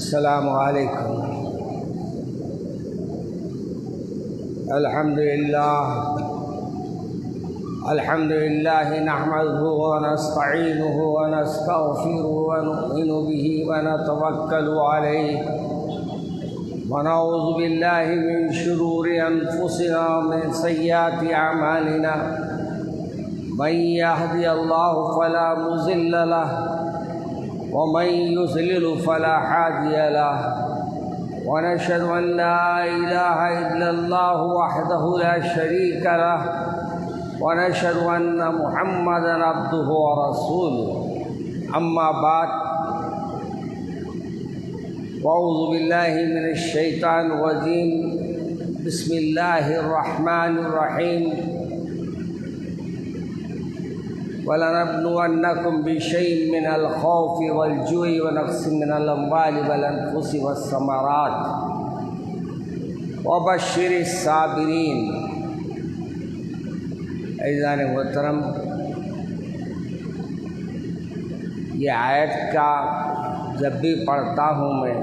السلام علیکم۔ الحمد للہ نحمده ونستعینه ونستغفره ونؤمن به ونتوکل علیہ ونعوذ باللہ من شرور انفسنا ومن سیئات اعمالنا من يهد اللہ فلا مضل له ومن يضلل فلا هادي له ونشهد أن لا إله إلا الله وحده لا شريك له ونشهد أن محمدا عبده ورسوله أما بعد وأعوذ بالله من الشيطان الرجيم بسم الله الرحمن الرحيم وَلَنَبْلُوَنَّكُمْ بِشَيْءٍ مِّنَ الْخَوْفِ وَالْجُوعِ وَنَقْصٍ مِّنَ الْأَمْوَالِ وَالْأَنفُسِ وَالثَّمَرَاتِ وَبَشِّرِ الصَّابِرِينَ۔ عزیزان محترم، یہ آیت کا جب بھی پڑھتا ہوں میں،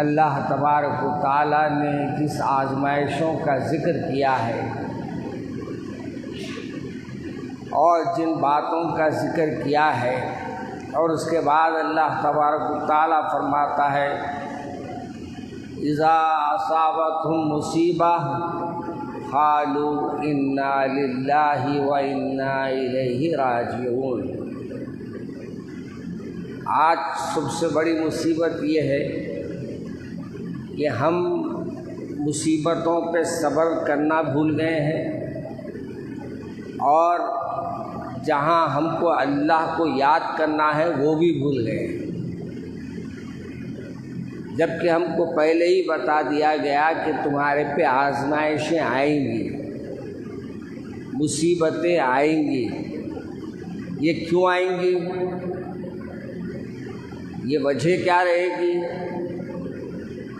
اللہ تبارک و تعالیٰ نے جس آزمائشوں کا ذکر کیا ہے اور جن باتوں کا ذکر کیا ہے، اور اس کے بعد اللہ تبارک و تعالیٰ فرماتا ہے اذا اصابتهم مصیبہ قالوا انا للہ وانا الیہ راجعون۔ آج سب سے بڑی مصیبت یہ ہے کہ ہم مصیبتوں پہ صبر کرنا بھول گئے ہیں، اور جہاں ہم کو اللہ کو یاد کرنا ہے وہ بھی بھول گئے، جبکہ ہم کو پہلے ہی بتا دیا گیا کہ تمہارے پہ آزمائشیں آئیں گی، مصیبتیں آئیں گی۔ یہ کیوں آئیں گی؟ یہ وجہ کیا رہے گی؟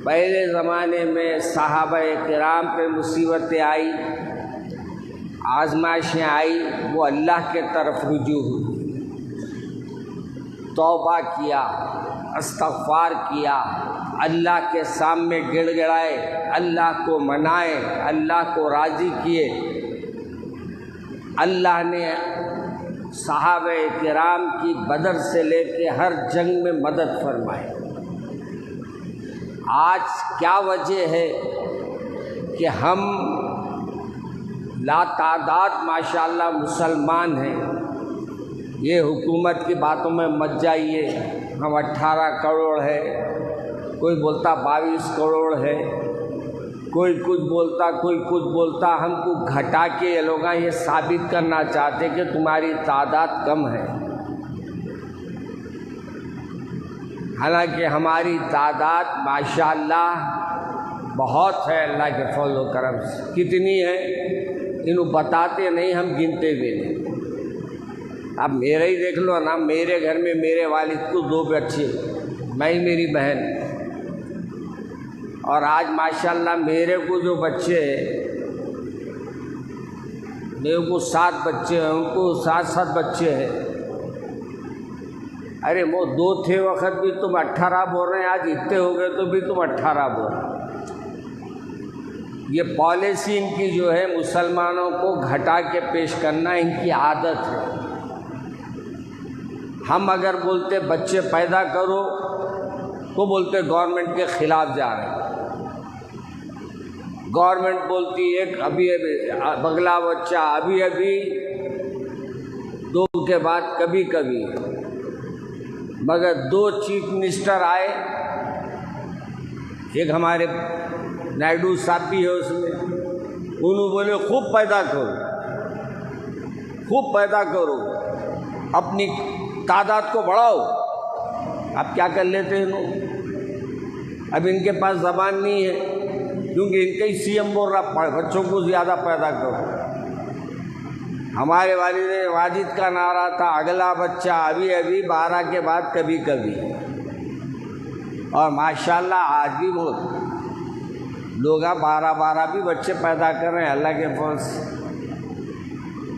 پہلے زمانے میں صحابہ کرام پہ مصیبتیں آئی، آزمائشیں آئی، وہ اللہ کے طرف رجوع ہوئی، توبہ کیا، استغفار کیا، اللہ کے سامنے گڑ گڑائے، اللہ کو منائے، اللہ کو راضی کیے۔ اللہ نے صحابہ کرام کی بدر سے لے کے ہر جنگ میں مدد فرمائی۔ آج کیا وجہ ہے کہ ہم لا تعداد ماشاءاللہ مسلمان ہیں؟ یہ حکومت کی باتوں میں مت جائیے، ہم 18 کروڑ ہے، کوئی بولتا 22 کروڑ ہے، کوئی کچھ بولتا، کوئی کچھ بولتا۔ ہم کو گھٹا کے یہ لوگ یہ ثابت کرنا چاہتے کہ تمہاری تعداد کم ہے، حالانکہ ہماری تعداد ماشاءاللہ بہت ہے اللہ کے فضل و کرم سے۔ کتنی ہے انہوں بتاتے نہیں، ہم گنتے بھی نہیں۔ اب میرے ہی دیکھ لو نا، میرے گھر میں میرے والد کو 2 بچے، میں میری بہن، اور آج ماشاءاللہ میرے کو جو بچے ہیں، میرے کو 7 بچے ہیں، ان کو 7 بچے ہیں۔ ارے وہ 2 تھے وقت بھی تم 18 بول رہے ہیں، آج اتنے ہو گئے تو بھی تم 18 بول رہے ہیں۔ یہ پالیسی ان کی جو ہے مسلمانوں کو گھٹا کے پیش کرنا ان کی عادت ہے۔ ہم اگر بولتے بچے پیدا کرو تو بولتے گورنمنٹ کے خلاف جا رہے ہیں۔ گورنمنٹ بولتی ایک ابھی بگلا بچہ ابھی 2 کے بعد کبھی، مگر 2 چیف منسٹر آئے، ایک ہمارے نائیڈو صاحب بھی ہے اس میں، انہوں بولے خوب پیدا کرو، اپنی تعداد کو بڑھاؤ۔ اب کیا کر لیتے ہیں انہوں؟ اب ان کے پاس زبان نہیں ہے، کیونکہ ان کا ہی سی ایم بول رہا بچوں کو زیادہ پیدا کرو۔ ہمارے والد واجد کا نعرہ تھا اگلا بچہ ابھی 12 کے بعد کبھی، اور ماشاءاللہ آج بھی بہت لوگ 12 بھی بچے پیدا کر رہے ہیں اللہ کے فضل سے۔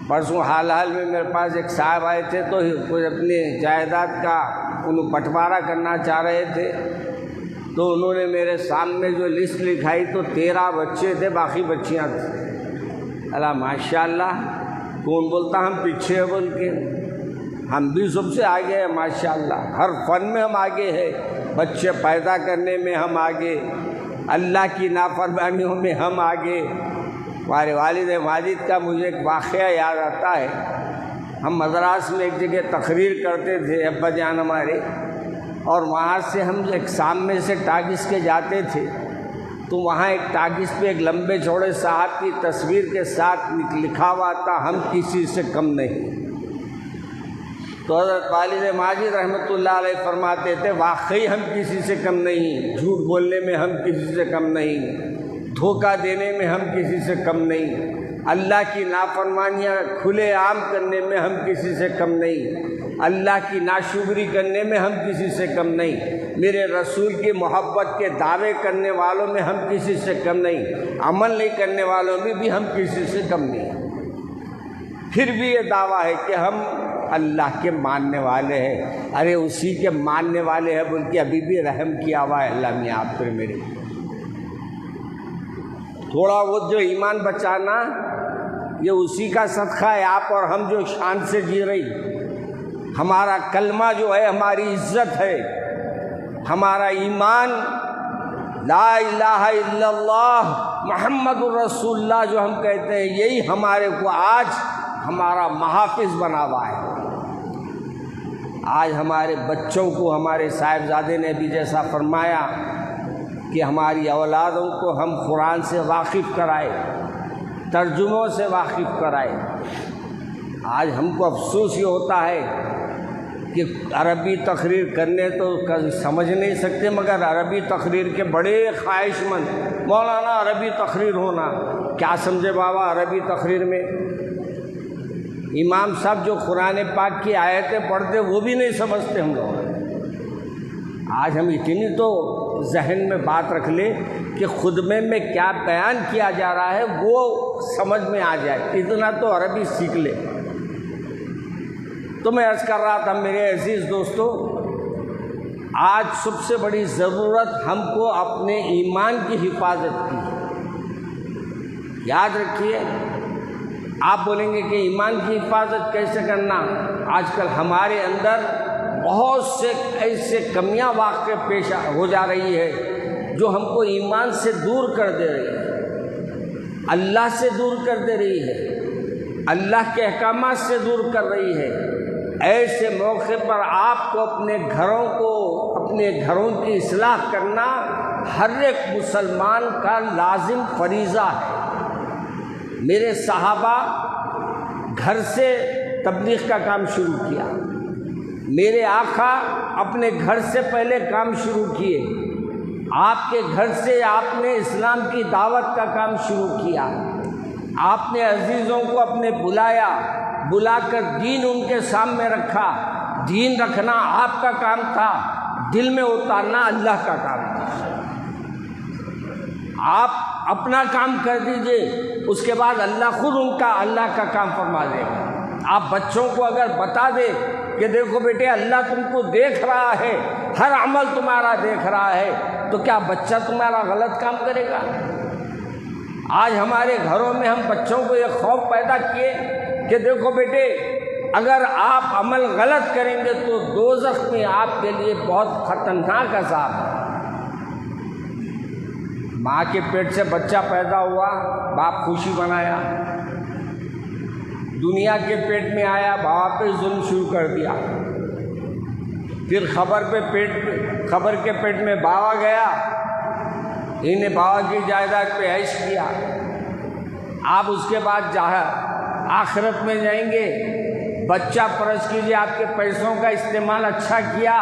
پرسوں حال میں میرے پاس ایک صاحب آئے تھے تو کوئی اپنی جائیداد کا انہوں بٹوارا کرنا چاہ رہے تھے، تو انہوں نے میرے سامنے جو لسٹ لکھائی تو 13 بچے تھے، باقی بچیاں تھیں۔ اللہ ماشاء اللہ، کون بولتا ہم پیچھے ہیں بول کے؟ ہم بھی سب سے آگے ہیں ماشاء اللہ، ہر فن میں ہم آگے ہیں، بچے پیدا کرنے میں ہم آگے، اللہ کی نافرمانیوں میں ہم آگے۔ ہمارے والد ماجد کا مجھے ایک واقعہ یاد آتا ہے۔ ہم مدراس میں ایک جگہ تقریر کرتے تھے ابا جان ہمارے، اور وہاں سے ہم ایک سامنے سے ٹاکس کے جاتے تھے، تو وہاں ایک ٹاکس پہ ایک لمبے چوڑے صاحب کی تصویر کے ساتھ لکھا ہوا تھا ہم کسی سے کم نہیں۔ تو حضرت والد ماجد رحمۃ اللہ علیہ فرماتے تھے واقعی ہم کسی سے کم نہیں، جھوٹ بولنے میں ہم کسی سے کم نہیں، دھوکہ دینے میں ہم کسی سے کم نہیں، اللہ کی نافرمانیاں کھلے عام کرنے میں ہم کسی سے کم نہیں، اللہ کی ناشکری کرنے میں ہم کسی سے کم نہیں، میرے رسول کی محبت کے دعوے کرنے والوں میں ہم کسی سے کم نہیں، عمل نہیں کرنے والوں میں بھی ہم کسی سے کم نہیں۔ پھر بھی یہ دعویٰ ہے کہ ہم اللہ کے ماننے والے ہیں۔ ارے اسی کے ماننے والے ہیں بول کے ابھی بھی رحم کیا ہوا ہے اللہ نے آپ پر میرے۔ تھوڑا بہت جو ایمان بچانا یہ اسی کا صدقہ ہے، آپ اور ہم جو شان سے جی رہی، ہمارا کلمہ جو ہے ہماری عزت ہے، ہمارا ایمان لا الہ الا اللہ محمد الرسول اللہ جو ہم کہتے ہیں، یہی ہمارے کو آج ہمارا محافظ بنا ہوا ہے۔ آج ہمارے بچوں کو ہمارے صاحبزادے نے بھی جیسا فرمایا کہ ہماری اولادوں کو ہم قرآن سے واقف کرائے، ترجموں سے واقف کرائے۔ آج ہم کو افسوس یہ ہوتا ہے کہ عربی تقریر کرنے تو سمجھ نہیں سکتے، مگر عربی تقریر کے بڑے خواہش مند، مولانا عربی تقریر ہونا، کیا سمجھے بابا عربی تقریر میں؟ امام صاحب جو قرآن پاک کی آیتیں پڑھتے وہ بھی نہیں سمجھتے ہم لوگ۔ آج ہم اتنی تو ذہن میں بات رکھ لیں کہ خطبے میں کیا بیان کیا جا رہا ہے وہ سمجھ میں آ جائے، اتنا تو عربی سیکھ لے۔ تو میں عرض کر رہا تھا میرے عزیز دوستو، آج سب سے بڑی ضرورت ہم کو اپنے ایمان کی حفاظت کی۔ یاد رکھیے، آپ بولیں گے کہ ایمان کی حفاظت کیسے کرنا؟ آج کل ہمارے اندر بہت سے ایسے کمیاں واقع پیش ہو جا رہی ہے جو ہم کو ایمان سے دور کر دے رہی ہے، اللہ سے دور کر دے رہی ہے، اللہ کے احکامات سے دور کر رہی ہے۔ ایسے موقع پر آپ کو اپنے گھروں کی اصلاح کرنا ہر ایک مسلمان کا لازم فریضہ ہے۔ میرے صحابہ گھر سے تبلیغ کا کام شروع کیا، میرے آقا اپنے گھر سے پہلے کام شروع کیے، آپ کے گھر سے آپ نے اسلام کی دعوت کا کام شروع کیا، آپ نے عزیزوں کو اپنے بلا کر دین ان کے سامنے رکھا۔ دین رکھنا آپ کا کام تھا، دل میں اتارنا اللہ کا کام تھا۔ آپ اپنا کام کر دیجئے، اس کے بعد اللہ خود اللہ کا کام فرما دے گا۔ آپ بچوں کو اگر بتا دے کہ دیکھو بیٹے اللہ تم کو دیکھ رہا ہے، ہر عمل تمہارا دیکھ رہا ہے، تو کیا بچہ تمہارا غلط کام کرے گا؟ آج ہمارے گھروں میں ہم بچوں کو یہ خوف پیدا کیے کہ دیکھو بیٹے اگر آپ عمل غلط کریں گے تو دوزخ میں آپ کے لیے بہت خطرناک عذاب ہے۔ ماں کے پیٹ سے بچہ پیدا ہوا، باپ خوشی منایا، دنیا کے پیٹ میں آیا، باپ پہ ظلم شروع کر دیا، پھر خبر کے پیٹ میں باوا گیا، انہیں باوا کی جائیداد پہ عیش کیا۔ آپ اس کے بعد آخرت میں جائیں گے، بچہ پرست کیجیے، آپ کے پیسوں کا استعمال اچھا کیا،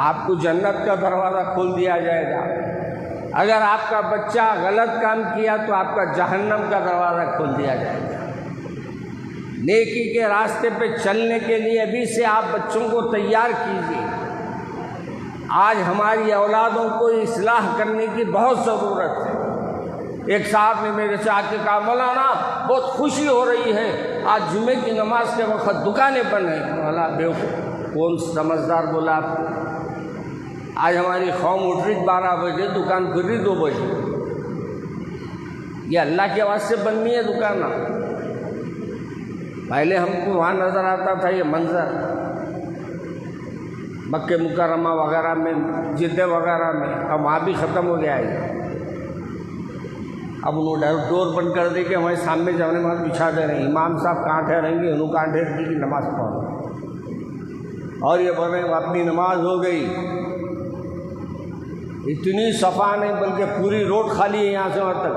آپ کو جنت کا دروازہ کھول دیا جائے گا۔ اگر آپ کا بچہ غلط کام کیا تو آپ کا جہنم کا دروازہ کھول دیا جائے گا۔ نیکی کے راستے پہ چلنے کے لیے ابھی سے آپ بچوں کو تیار کیجیے۔ آج ہماری اولادوں کو اصلاح کرنے کی بہت ضرورت ہے۔ ایک صاحب نے میرے سے آ کے کہا مولانا بہت خوشی ہو رہی ہے، آج جمعے کی نماز کے وقت دکانیں بند ہیں۔ مولانا بیوقوف کون سمجھدار بولا آپ کو؟ آج ہماری قوم اٹھ رہی 12 بجے، دکان کھل رہی 2 بجے۔ یہ اللہ کی آواز سے بننی ہے دکان؟ پہلے ہم کو وہاں نظر آتا تھا یہ منظر، مکہ مکرمہ وغیرہ میں، جدہ وغیرہ میں، اب وہاں بھی ختم ہو گیا ہے۔ اب انہوں نے ڈور بند کر دے کہ ہمارے سامنے جانے میں بچھا دے رہے ہیں، امام صاحب کہاں ٹھہریں گے، انہوں کہاں ٹھہر کی نماز پڑھو، اور یہ بول رہے ہیں اپنی نماز ہو گئی۔ اتنی صفا نہیں بلکہ پوری روڈ خالی ہے یہاں سے وہاں تک۔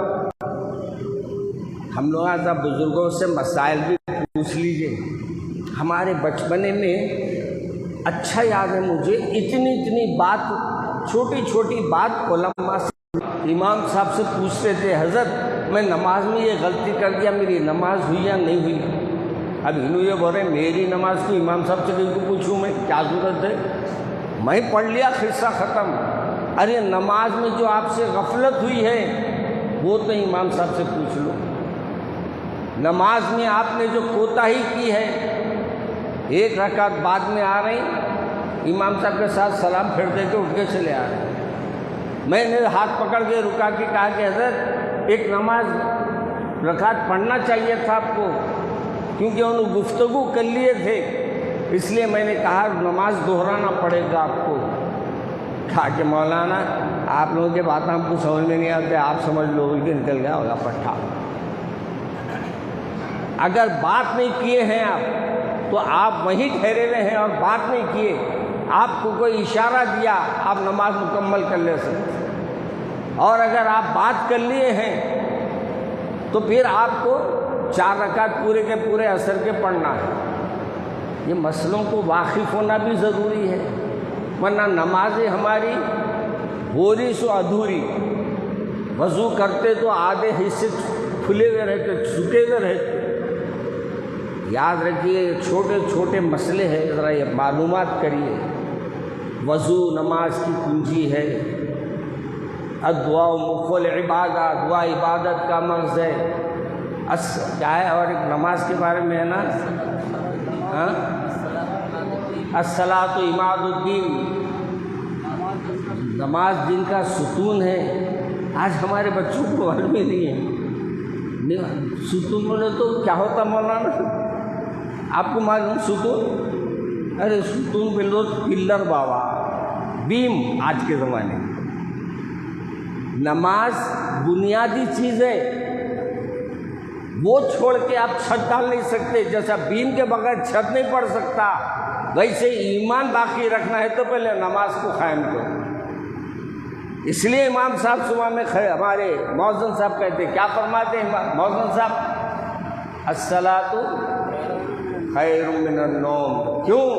ہم لوگ ایسا بزرگوں سے مسائل بھی پوچھ لیجئے۔ ہمارے بچپنے میں اچھا یاد ہے مجھے، اتنی بات، چھوٹی چھوٹی بات علماء سے، امام صاحب سے پوچھتے تھے، حضرت میں نماز میں یہ غلطی کر دیا، میری نماز ہوئی یا نہیں ہوئی؟ اب انہوں یہ بول رہے ہیں میری نماز کو امام صاحب سے کہیں کو پوچھوں میں، کیا ضرورت ہے؟ میں پڑھ لیا، قصہ ختم۔ ارے نماز میں جو آپ سے غفلت ہوئی ہے وہ تو امام صاحب سے پوچھ لو۔ نماز میں آپ نے جو کوتاہی کی ہے، 1 رکعت بعد میں آ رہی، امام صاحب کے ساتھ سلام پھیر دے کے اٹھ کے چلے آ رہے ہیں۔ میں نے ہاتھ پکڑ کے رکا کے کہا کہ حضرت ایک نماز رکعت پڑھنا چاہیے تھا آپ کو، کیونکہ انہوں گفتگو کر لیے تھے، اس لیے میں نے کہا نماز دہرانا پڑے گا آپ کو۔ کہا کہ مولانا آپ لوگوں کے بات ہم کو سمجھ میں نہیں آتے، آپ سمجھ لو، بول کے نکل گیا ہوگا پٹھا۔ اگر بات نہیں کیے ہیں آپ تو آپ وہیں ٹھہرے ہوئے ہیں اور بات نہیں کیے، آپ کو کوئی اشارہ دیا آپ نماز مکمل کر لے سکتے، اور اگر آپ بات کر لیے ہیں تو پھر آپ کو 4 رکعت پورے کے پورے عصر کے پڑھنا ہے۔ یہ مسئلوں کو واقف ہونا بھی ضروری ہے، ورنہ نمازیں ہماری ہو رہی سو ادھوری، وضو کرتے تو آدھے حصے کھلے ہوئے رہتے، چھکے ہوئے رہتے۔ یاد رکھیے چھوٹے چھوٹے مسئلے ہیں، ذرا یہ معلومات کریے۔ وضو نماز کی کنجی ہے، الدعاء مخ العبادہ، دعا عبادت کا مرض ہے۔ کیا ہے اور ایک نماز کے بارے میں ہے نا، الصلاۃ عماد الدین، نماز دین کا ستون ہے۔ آج ہمارے بچوں کو معلوم ہی نہیں ہے ستون بولے تو کیا ہوتا مولانا، آپ کو معلوم ستون؟ ارے ستون بولو پلر بابا، بیم آج کے زمانے میں۔ نماز بنیادی چیز ہے، وہ چھوڑ کے آپ چھت ڈال نہیں سکتے۔ جیسا بیم کے بغیر چھت نہیں پڑ سکتا، ویسے ایمان باقی رکھنا ہے تو پہلے نماز کو قائم کرو۔ اس لیے امام صاحب صبح میں ہمارے مؤذن صاحب کہتے، کیا فرماتے ہیں مؤذن صاحب؟ الصلاۃ خیر من النوم۔ کیوں؟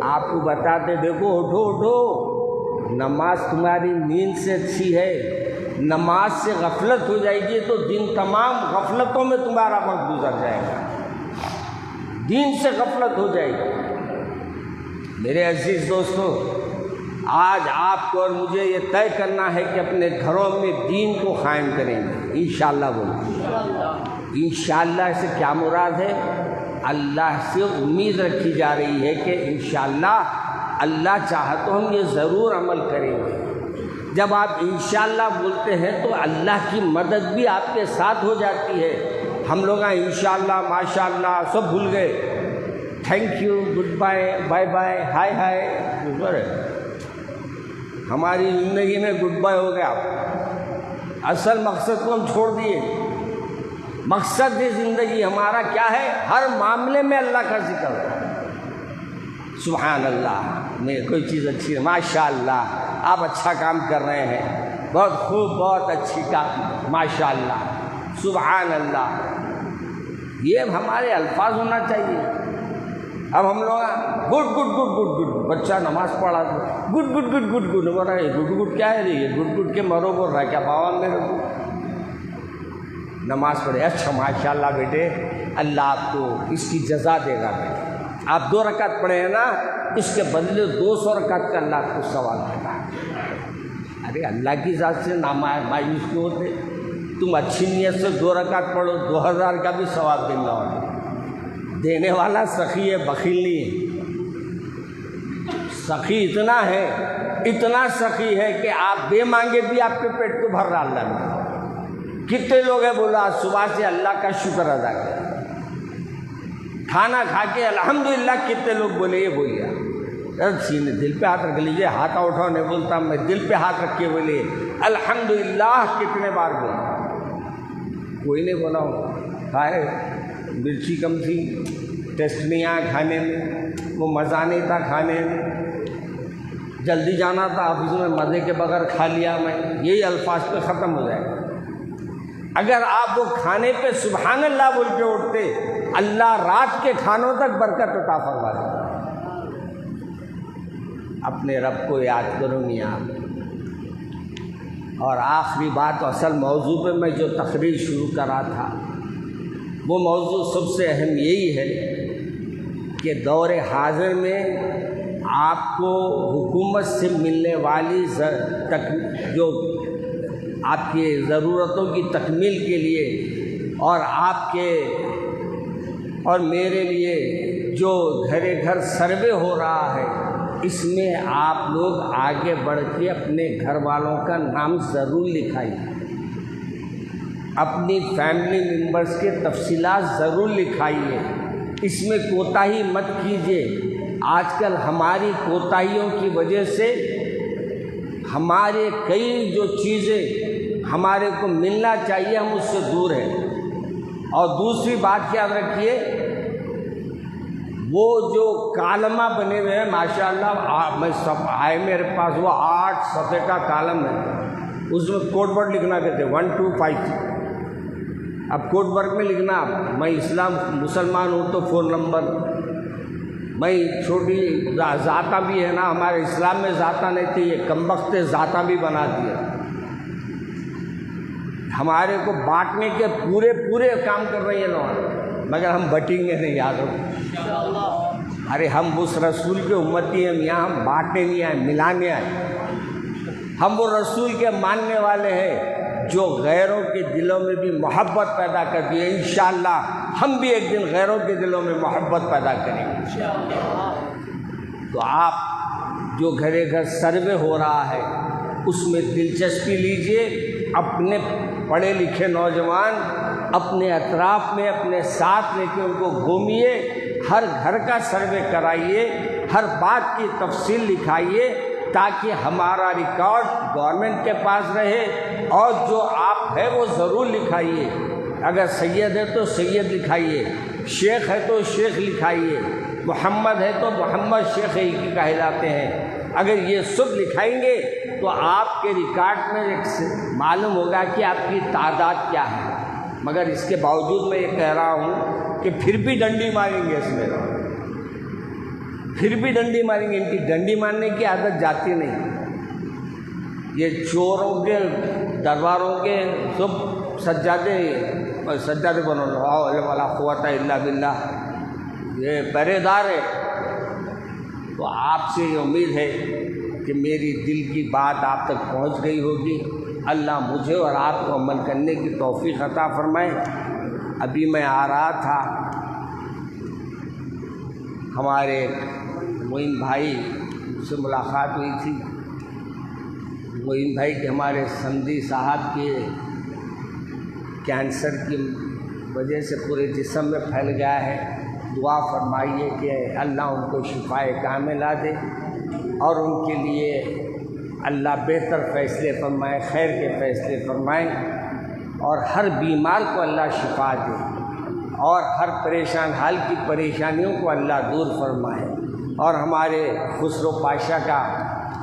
آپ کو بتاتے دیکھو اٹھو اٹھو، نماز تمہاری نیند سے اچھی ہے۔ نماز سے غفلت ہو جائے گی تو دن تمام غفلتوں میں تمہارا وقت گزر جائے گا، دین سے غفلت ہو جائے گی۔ میرے عزیز دوستو، آج آپ کو اور مجھے یہ طے کرنا ہے کہ اپنے گھروں میں دین کو قائم کریں گے انشاءاللہ۔ بولو انشاءاللہ سے کیا مراد ہے؟ اللہ سے امید رکھی جا رہی ہے کہ انشاءاللہ اللہ چاہا تو ہم یہ ضرور عمل کریں گے۔ جب آپ انشاءاللہ بولتے ہیں تو اللہ کی مدد بھی آپ کے ساتھ ہو جاتی ہے۔ ہم لوگ انشاءاللہ ماشاءاللہ سب بھول گئے، thank you, good bye, bye bye, ہائے ہائے، ہماری زندگی میں گڈ بائی ہو گیا، اصل مقصد کو ہم چھوڑ دیے۔ مقصد زندگی ہمارا کیا ہے؟ ہر معاملے میں اللہ کا ذکر ہو۔ سبحان اللہ، میں کوئی چیز اچھی ہے، ماشاءاللہ آپ اچھا کام کر رہے ہیں، بہت خوب، بہت اچھی کام، ماشاءاللہ، سبحان اللہ، یہ ہمارے الفاظ ہونا چاہیے۔ اب ہم لوگ good good good good good, بچہ نماز پڑھا تو good good good good good بول رہا ہے، گڈ گڈ کیا ہے یہ گڈ گڈ کے مرو بول رہا ہے کیا بابا میرے کو؟ نماز پڑھے، اچھا ماشاءاللہ بیٹے، اللہ آپ کو اس کی جزا دے گا بیٹے، آپ 2 رکعت پڑھے ہیں نا، اس کے بدلے 200 رکعت کا اللہ آپ کو ثواب دے گا۔ ارے اللہ کی ذات سے مایوس کیوں ہوتے؟ تم اچھی نیت سے 2 رکعت پڑھو، 2000 کا بھی ثواب دے گا۔ دینے والا سخی ہے، بخیل نہیں ہے۔ سخی اتنا سخی ہے کہ آپ بے مانگے بھی آپ کے پیٹ کو بھر رہا اللہ نے۔ کتنے لوگ ہیں بولا آج صبح سے اللہ کا شکر ادا کیا، کھانا کھا کے الحمدللہ، کتنے لوگ بولے یہ بولیا سینے دل پہ ہاتھ رکھ لیجیے، ہاتھ اٹھاؤ نہیں بولتا میں، دل پہ ہاتھ رکھ کے بولے الحمدللہ کتنے بار بولے؟ کوئی نہیں بولا ہوں، کھائے مرچی کم تھی، ٹیسٹ نہیں آیا کھانے میں، وہ مزہ نہیں تھا کھانے میں، جلدی جانا تھا آفس میں، مزے کے بغیر کھا لیا میں، یہی الفاظ پہ ختم ہو جائے گا۔ اگر آپ وہ کھانے پہ سبحان اللہ بول کے اٹھتے، اللہ رات کے کھانوں تک برکت عطا فرما دے۔ اپنے رب کو یاد کرو میاں۔ اور آخری بات، اصل موضوع پہ میں جو تقریر شروع کرا تھا، وہ موضوع سب سے اہم یہی ہے کہ دور حاضر میں آپ کو حکومت سے ملنے والی جو آپ کی ضرورتوں کی تکمیل کے لیے اور آپ کے اور میرے لیے جو گھر گھر سروے ہو رہا ہے، اس میں آپ لوگ آگے بڑھ کے اپنے گھر والوں کا نام ضرور لکھائیے، اپنی فیملی ممبرز کے تفصیلات ضرور لکھائیے، اس میں کوتاہی مت کیجیے۔ آج کل ہماری کوتاہیوں کی وجہ سے ہمارے کئی جو چیزیں ہمارے کو ملنا چاہیے ہم اس سے دور ہیں۔ اور دوسری بات یاد رکھیے، وہ جو کالمہ بنے ہوئے ہیں ماشاءاللہ، میں سب آئے میرے پاس، وہ 8 صفحے کا کالم ہے، اس میں کوڈ ورڈ لکھنا کہتے ہیں 1 2 5۔ اب کوڈ ورڈ میں لکھنا میں مسلمان ہوں تو فون نمبر، میں چھوٹی ذاتہ بھی ہے نا، ہمارے اسلام میں ذاتہ نہیں تھی، یہ کمبخت ذاتہ بھی بنا دیا۔ ہمارے کو بانٹنے کے پورے کام کر رہی ہیں لوگ، مگر ہم بٹیں گے نہیں، یاد رکھو۔ ارے ہم اس رسول کے امتی ہیں میاں، ہم بانٹنے نہیں آئے، ملانے آئے۔ ہم وہ رسول کے ماننے والے ہیں جو غیروں کے دلوں میں بھی محبت پیدا کرتی ہے۔ انشاءاللہ ہم بھی ایک دن غیروں کے دلوں میں محبت پیدا کریں گے۔ تو آپ جو گھر گھر سروے ہو رہا ہے اس میں دلچسپی لیجئے، اپنے پڑھے لکھے نوجوان اپنے اطراف میں اپنے ساتھ لے کے ان کو گھومیے، ہر گھر کا سروے کرائیے، ہر بات کی تفصیل لکھائیے، تاکہ ہمارا ریکارڈ گورنمنٹ کے پاس رہے۔ اور جو آپ ہے وہ ضرور لکھائیے، اگر سید ہے تو سید لکھائیے، شیخ ہے تو شیخ لکھائیے، محمد ہے تو محمد شیخ ہی کی کہلاتے ہیں۔ اگر یہ سب لکھائیں گے تو آپ کے ریکارڈ میں معلوم ہوگا کہ آپ کی تعداد کیا ہے۔ مگر اس کے باوجود میں یہ کہہ رہا ہوں کہ پھر بھی ڈنڈی ماریں گے، اس میں پھر بھی ڈنڈی ماریں گے، ان کی ڈنڈی مارنے کی عادت جاتی نہیں۔ یہ چوروں کے درباروں کے سب سجادے بنو لا قوت الا باللہ، یہ پہرے دار ہے۔ تو آپ سے یہ امید ہے کہ میری دل کی بات آپ تک پہنچ گئی ہوگی۔ اللہ مجھے اور آپ کو عمل کرنے کی توفیق عطا فرمائے۔ ابھی میں آ رہا تھا، ہمارے معین بھائی سے ملاقات ہوئی تھی۔ معین بھائی کے ہمارے سندھی صاحب کے کینسر کی وجہ سے پورے جسم میں پھیل گیا ہے، دعا فرمائیے کہ اللہ ان کو شفائے کاملہ دے اور ان کے لیے اللہ بہتر فیصلے فرمائے، خیر کے فیصلے فرمائیں، اور ہر بیمار کو اللہ شفا دے اور ہر پریشان حال کی پریشانیوں کو اللہ دور فرمائے۔ اور ہمارے خسرو پاشا کا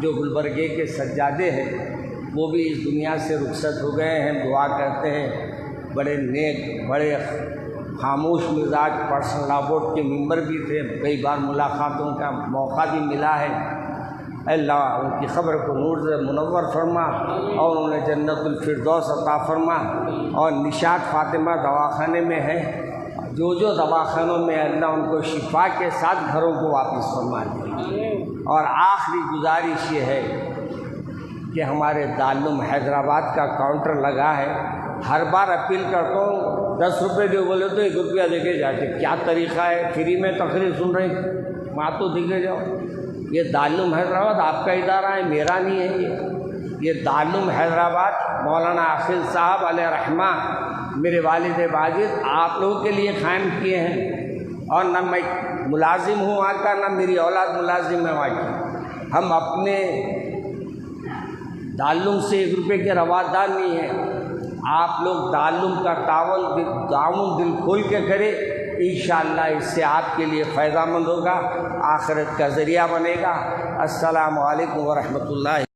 جو گلبرگے کے سجادے ہیں وہ بھی اس دنیا سے رخصت ہو گئے ہیں، دعا کرتے ہیں۔ بڑے نیک، بڑے خاموش مزاج، پرسنل لا بورڈ کے ممبر بھی تھے، کئی بار ملاقاتوں کا موقع بھی ملا ہے۔ اللہ ان کی خبر کو نور سے منور فرما اور انہیں جنت الفردوس عطا فرما۔ اور نشاط فاطمہ دواخانے میں ہے، جو دواخانوں میں اللہ ان کو شفا کے ساتھ گھروں کو واپس فرما دے۔ اور آخری گزارش یہ ہے کہ ہمارے دارالعلوم حیدرآباد کا کاؤنٹر لگا ہے، ہر بار اپیل کرتا ہوں 10 روپے جو بولے تو 1 روپیہ دے کے جاتے۔ کیا طریقہ ہے؟ فری میں تقریر سن رہے، وہاں تو دے کے جاؤ۔ یہ دارالعلوم حیدرآباد آپ کا ادارہ ہے، میرا نہیں ہے۔ یہ دارالعلوم حیدرآباد مولانا عاقل صاحب علیہ رحمہ میرے والد واجد آپ لوگوں کے لیے قائم کیے ہیں، اور نہ میں ملازم ہوں وہاں کا، نہ میری اولاد ملازم ہے وہاں کی۔ ہم اپنے دارالعلوم سے 1 روپے کے روادار نہیں ہیں۔ آپ لوگ دارالعلوم کا تعاون دل کھول کے کرے، انشاءاللہ اس سے آپ کے لیے فائدہ مند ہوگا، آخرت کا ذریعہ بنے گا۔ السلام علیکم ورحمۃ اللہ۔